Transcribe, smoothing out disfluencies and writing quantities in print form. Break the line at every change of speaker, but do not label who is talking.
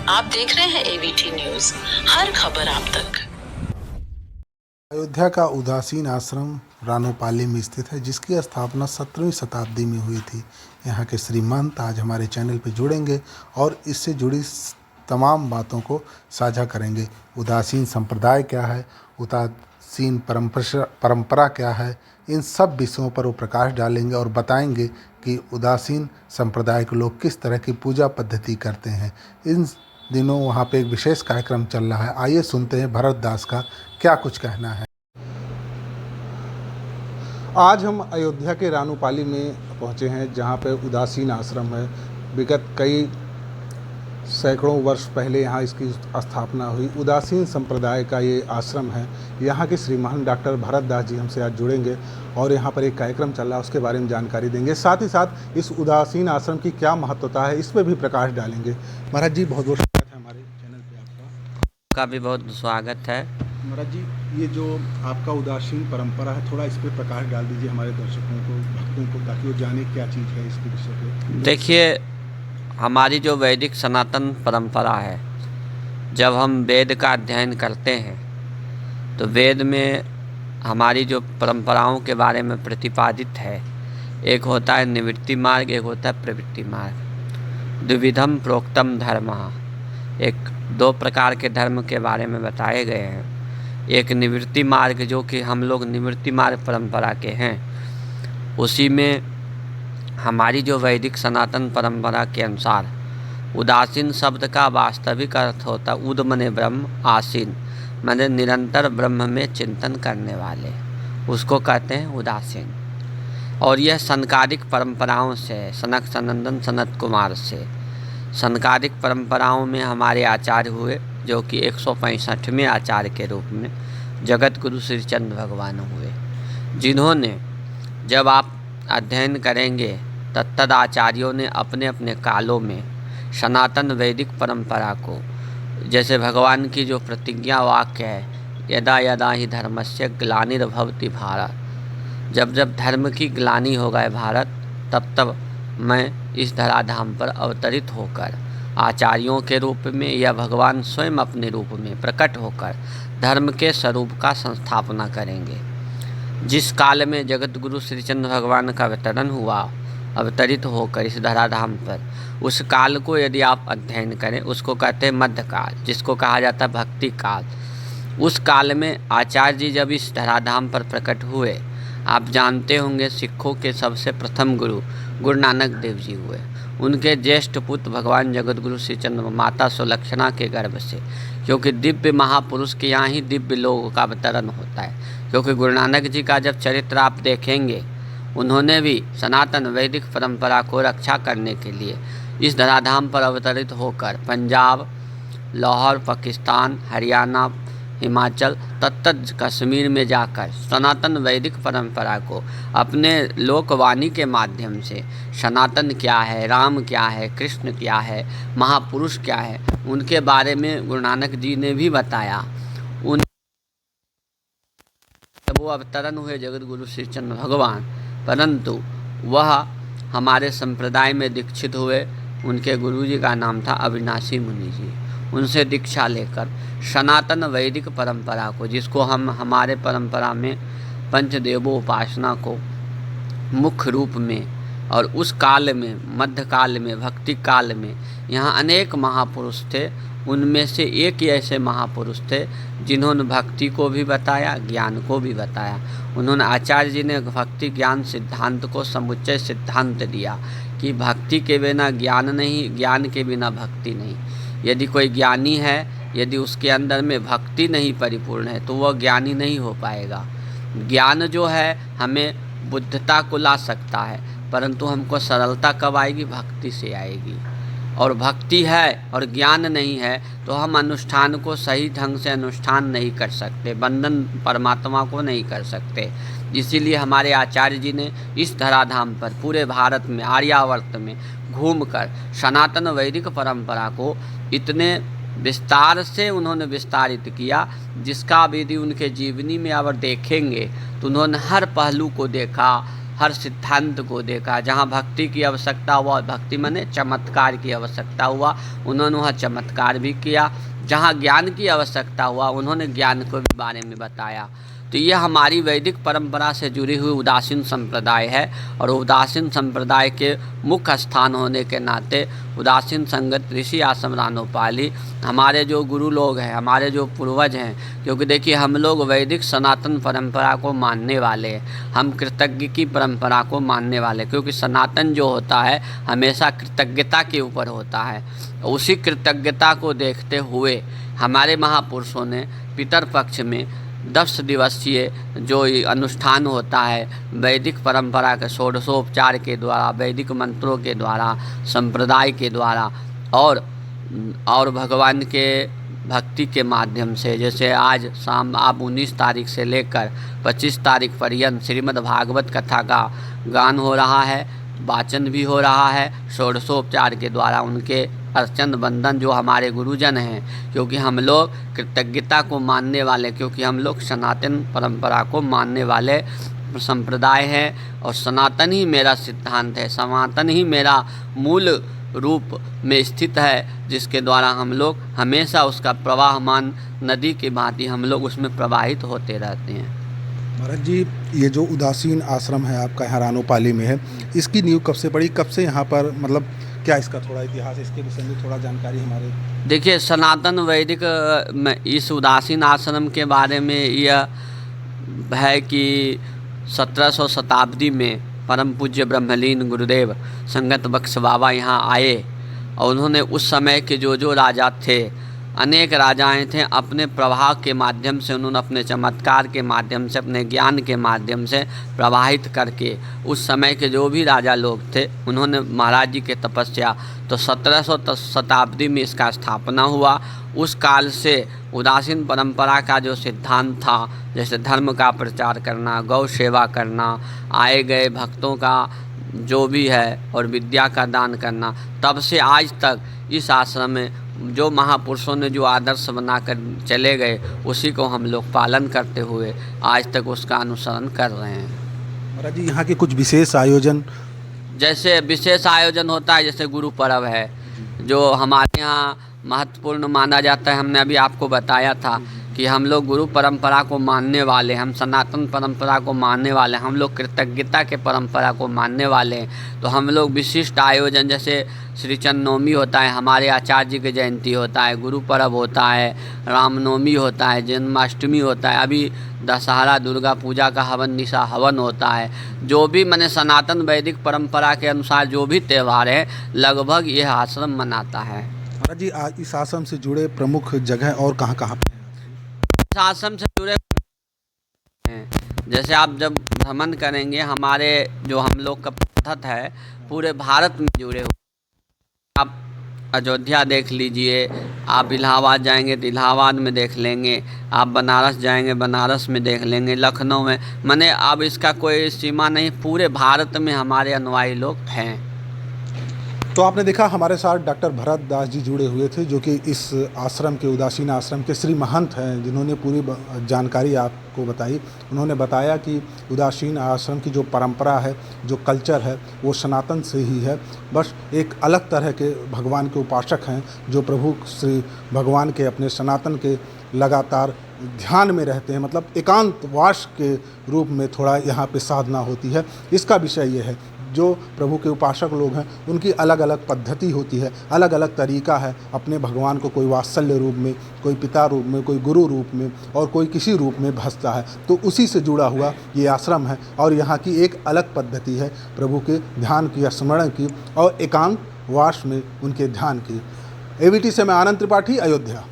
आप देख रहे हैं एबीटी न्यूज, हर खबर आप तक।
अयोध्या का उदासीन आश्रम रानोपाली में स्थित है, जिसकी स्थापना 17वीं शताब्दी में हुई थी। यहाँ के श्री महंत आज हमारे चैनल पर जुड़ेंगे और इससे जुड़ी तमाम बातों को साझा करेंगे। उदासीन संप्रदाय क्या है, उदासीन परंपरा क्या है, इन सब विषयों पर वो प्रकाश डालेंगे और बताएंगे कि उदासीन संप्रदाय के लोग किस तरह की पूजा पद्धति करते हैं। इन दिनों वहाँ पे एक विशेष कार्यक्रम चल रहा है। आइए सुनते हैं भरत दास का क्या कुछ कहना है। आज हम अयोध्या के रानोपाली में पहुँचे हैं, जहाँ पे उदासीन आश्रम है। विगत कई सैकड़ों वर्ष पहले यहाँ इसकी स्थापना हुई। उदासीन संप्रदाय का ये आश्रम है। यहाँ के श्री महंत डॉक्टर भरत दास जी हमसे आज जुड़ेंगे और यहाँ पर एक कार्यक्रम चल रहा है, उसके बारे में जानकारी देंगे। साथ ही साथ इस उदासीन आश्रम की क्या महत्वता है, इस पर भी प्रकाश डालेंगे। महाराज जी, बहुत बहुत स्वागत है हमारे चैनल पे
आपका भी बहुत स्वागत है।
महाराज जी, ये जो आपका उदासीन परंपरा है, थोड़ा इस पर प्रकाश डाल दीजिए हमारे दर्शकों को, भक्तों को, ताकि वो जाने क्या चीज़ है इसके विषय पे।
देखिए, हमारी जो वैदिक सनातन परंपरा है, जब हम वेद का अध्ययन करते हैं तो वेद में हमारी जो परंपराओं के बारे में प्रतिपादित है, एक होता है निवृत्ति मार्ग, एक होता है प्रवृत्ति मार्ग। द्विविधम प्रोक्तम धर्म, एक दो प्रकार के धर्म के बारे में बताए गए हैं। एक निवृत्ति मार्ग, जो कि हम लोग निवृत्ति मार्ग परंपरा के हैं, उसी में हमारी जो वैदिक सनातन परंपरा के अनुसार उदासीन शब्द का वास्तविक अर्थ होता है उद मने ब्रह्म, आसीन माने निरंतर ब्रह्म में चिंतन करने वाले, उसको कहते हैं उदासीन। और यह सनकादिक परंपराओं से, सनक सनंदन सनत कुमार से सनकादिक परंपराओं में हमारे आचार्य हुए, जो कि 165वें आचार्य के रूप में जगत गुरु श्री चंद्र भगवान हुए, जिन्होंने, जब आप अध्ययन करेंगे, तत्तद आचार्यों ने अपने अपने कालों में सनातन वैदिक परंपरा को, जैसे भगवान की जो प्रतिज्ञा वाक्य है, यदा यदा ही धर्मस्य ग्लानिर्भवति भारत, जब जब धर्म की ग्लानि होगा भारत, तब तब मैं इस धराधाम पर अवतरित होकर आचार्यों के रूप में या भगवान स्वयं अपने रूप में प्रकट होकर धर्म के स्वरूप का संस्थापना करेंगे। जिस काल में जगत गुरु श्री चंद्र भगवान का अवतरण हुआ, अवतरित होकर इस धराधाम पर, उस काल को यदि आप अध्ययन करें, उसको कहते हैं मध्यकाल, जिसको कहा जाता है भक्ति काल। उस काल में आचार्य जी जब इस धराधाम पर प्रकट हुए, आप जानते होंगे सिखों के सबसे प्रथम गुरु गुरु नानक देव जी हुए। उनके ज्येष्ठ पुत्र भगवान जगत गुरु श्री चंद्र माता सुलक्षणा के गर्भ से, क्योंकि दिव्य महापुरुष के यहाँ ही दिव्य लोगों का अवतरण होता है। क्योंकि गुरु नानक जी का जब चरित्र आप देखेंगे, उन्होंने भी सनातन वैदिक परंपरा को रक्षा करने के लिए इस धराधाम पर अवतरित होकर पंजाब, लाहौर, पाकिस्तान, हरियाणा, हिमाचल, तत्त कश्मीर में जाकर सनातन वैदिक परंपरा को अपने लोकवाणी के माध्यम से सनातन क्या है, राम क्या है, कृष्ण क्या है, महापुरुष क्या है, उनके बारे में गुरु नानक जी ने भी बताया। उन वो अवतरण हुए जगत गुरु श्री चंद्र भगवान, परंतु वह हमारे संप्रदाय में दीक्षित हुए। उनके गुरु जी का नाम था अविनाशी मुनि जी। उनसे दीक्षा लेकर सनातन वैदिक परंपरा को, जिसको हम हमारे परंपरा में पंचदेवोपासना को मुख्य रूप में, और उस काल में, मध्यकाल में, भक्ति काल में यहाँ अनेक महापुरुष थे। उनमें से एक ही ऐसे महापुरुष थे जिन्होंने भक्ति को भी बताया, ज्ञान को भी बताया। उन्होंने, आचार्य जी ने भक्ति ज्ञान सिद्धांत को समुच्चय सिद्धांत दिया कि भक्ति के बिना ज्ञान नहीं, ज्ञान के बिना भक्ति नहीं। यदि कोई ज्ञानी है, यदि उसके अंदर में भक्ति नहीं परिपूर्ण है, तो वह ज्ञानी नहीं हो पाएगा। ज्ञान जो है हमें बुद्धता को ला सकता है, परंतु हमको सरलता कब आएगी? भक्ति से आएगी। और भक्ति है और ज्ञान नहीं है तो हम अनुष्ठान को सही ढंग से अनुष्ठान नहीं कर सकते, बंधन परमात्मा को नहीं कर सकते। इसीलिए हमारे आचार्य जी ने इस धराधाम पर पूरे भारत में, आर्यावर्त में घूमकर सनातन वैदिक परंपरा को इतने विस्तार से उन्होंने विस्तारित किया, जिसका यदि उनके जीवनी में अगर देखेंगे तो उन्होंने हर पहलू को देखा, हर सिद्धांत को देखा। जहाँ भक्ति की आवश्यकता हुआ, भक्ति माने चमत्कार की आवश्यकता हुआ, उन्होंने वहाँ चमत्कार भी किया। जहाँ ज्ञान की आवश्यकता हुआ, उन्होंने ज्ञान को भी बारे में बताया। तो ये हमारी वैदिक परंपरा से जुड़ी हुई उदासीन संप्रदाय है। और उदासीन संप्रदाय के मुख्य स्थान होने के नाते उदासीन संगत ऋषि आश्रम रानोपाली हमारे जो गुरु लोग हैं, हमारे जो पूर्वज हैं, क्योंकि देखिए हम लोग वैदिक सनातन परंपरा को मानने वाले हैं, हम कृतज्ञ की परंपरा को मानने वाले, क्योंकि सनातन जो होता है हमेशा कृतज्ञता के ऊपर होता है। उसी कृतज्ञता को देखते हुए हमारे महापुरुषों ने पितरपक्ष में 10 दिवसीय जो अनुष्ठान होता है वैदिक परंपरा के षोडशोपचार के द्वारा, वैदिक मंत्रों के द्वारा, संप्रदाय के द्वारा और भगवान के भक्ति के माध्यम से, जैसे आज शाम आप 19 तारीख से लेकर 25 तारीख पर्यंत श्रीमद् भागवत कथा का गान हो रहा है, वाचन भी हो रहा है, षोडशोपचार के द्वारा उनके अर्चन बंदन जो हमारे गुरुजन हैं, क्योंकि हम लोग कृतज्ञता को मानने वाले, क्योंकि हम लोग सनातन परंपरा को मानने वाले संप्रदाय हैं और सनातन ही मेरा सिद्धांत है, सनातन ही मेरा मूल रूप में स्थित है, जिसके द्वारा हम लोग हमेशा उसका प्रवाहमान नदी की भांति हम लोग उसमें प्रवाहित होते रहते हैं।
महाराज जी, ये जो उदासीन आश्रम है आपका यहाँ रानोपाली में है, इसकी नींव कब से पड़ी, कब से यहाँ पर, मतलब क्या इसका थोड़ा इतिहास, इसके विषय में थोड़ा जानकारी हमारे।
देखिए, सनातन वैदिक में इस उदासीन आश्रम के बारे में यह है कि 1700 शताब्दी में परम पूज्य ब्रह्मलीन गुरुदेव संगत बख्श बाबा यहाँ आए और उन्होंने उस समय के जो राजा थे, अनेक राजाएं थे, अपने प्रभाव के माध्यम से उन्होंने अपने चमत्कार के माध्यम से, अपने ज्ञान के माध्यम से प्रवाहित करके उस समय के जो भी राजा लोग थे उन्होंने महाराज जी के तपस्या, तो 1700 शताब्दी में इसका स्थापना हुआ। उस काल से उदासीन परंपरा का जो सिद्धांत था, जैसे धर्म का प्रचार करना, गौ सेवा करना, आए गए भक्तों का जो भी है और विद्या का दान करना, तब से आज तक इस आश्रम में जो महापुरुषों ने जो आदर्श बनाकर चले गए उसी को हम लोग पालन करते हुए आज तक उसका अनुसरण कर रहे हैं।
महाराज जी, यहाँ के कुछ विशेष आयोजन,
जैसे विशेष आयोजन होता है, जैसे गुरु पर्व है जो हमारे यहाँ महत्वपूर्ण माना जाता है। हमने अभी आपको बताया था कि हम लोग गुरु परंपरा को मानने वाले, हम सनातन परंपरा को मानने वाले, हम लोग कृतज्ञता के परंपरा को मानने वाले हैं। तो हम लोग विशिष्ट आयोजन, जैसे श्री चन्नवमी होता है, हमारे आचार्य जी की जयंती होता है, गुरु पर्व होता है, रामनवमी होता है, जन्माष्टमी होता है, अभी दशहरा दुर्गा पूजा का हवन निशा हवन होता है। जो भी मैंने सनातन वैदिक परंपरा के अनुसार जो भी त्यौहार है लगभग यह आश्रम मनाता है।
महाराज जी, इस आश्रम से जुड़े प्रमुख जगह और कहाँ कहाँ पे?
आश्रम से जुड़े हैं, जैसे आप जब भ्रमण करेंगे, हमारे जो हम लोग का पद्धत है पूरे भारत में जुड़े हुए। आप अयोध्या देख लीजिए, आप इलाहाबाद जाएंगे तो इलाहाबाद में देख लेंगे, आप बनारस जाएंगे बनारस में देख लेंगे, लखनऊ में, माने अब इसका कोई सीमा नहीं, पूरे भारत में हमारे अनुयायी लोग हैं।
तो आपने देखा हमारे साथ डॉक्टर भरत दास जी जुड़े हुए थे, जो कि इस आश्रम के, उदासीन आश्रम के श्री महंत हैं, जिन्होंने पूरी जानकारी आपको बताई। उन्होंने बताया कि उदासीन आश्रम की जो परंपरा है, जो कल्चर है, वो सनातन से ही है, बस एक अलग तरह के भगवान के उपासक हैं जो प्रभु श्री भगवान के, अपने सनातन के लगातार ध्यान में रहते हैं, मतलब एकांतवास के रूप में थोड़ा यहाँ पे साधना होती है। इसका विषय ये है, जो प्रभु के उपासक लोग हैं उनकी अलग अलग पद्धति होती है, अलग अलग तरीका है अपने भगवान को, कोई वात्सल्य रूप में, कोई पिता रूप में, कोई गुरु रूप में और कोई किसी रूप में भजता है। तो उसी से जुड़ा हुआ ये आश्रम है और यहाँ की एक अलग पद्धति है प्रभु के ध्यान की, स्मरण की और एकांतवास में उनके ध्यान की। AVT से मैं आनंद त्रिपाठी, अयोध्या।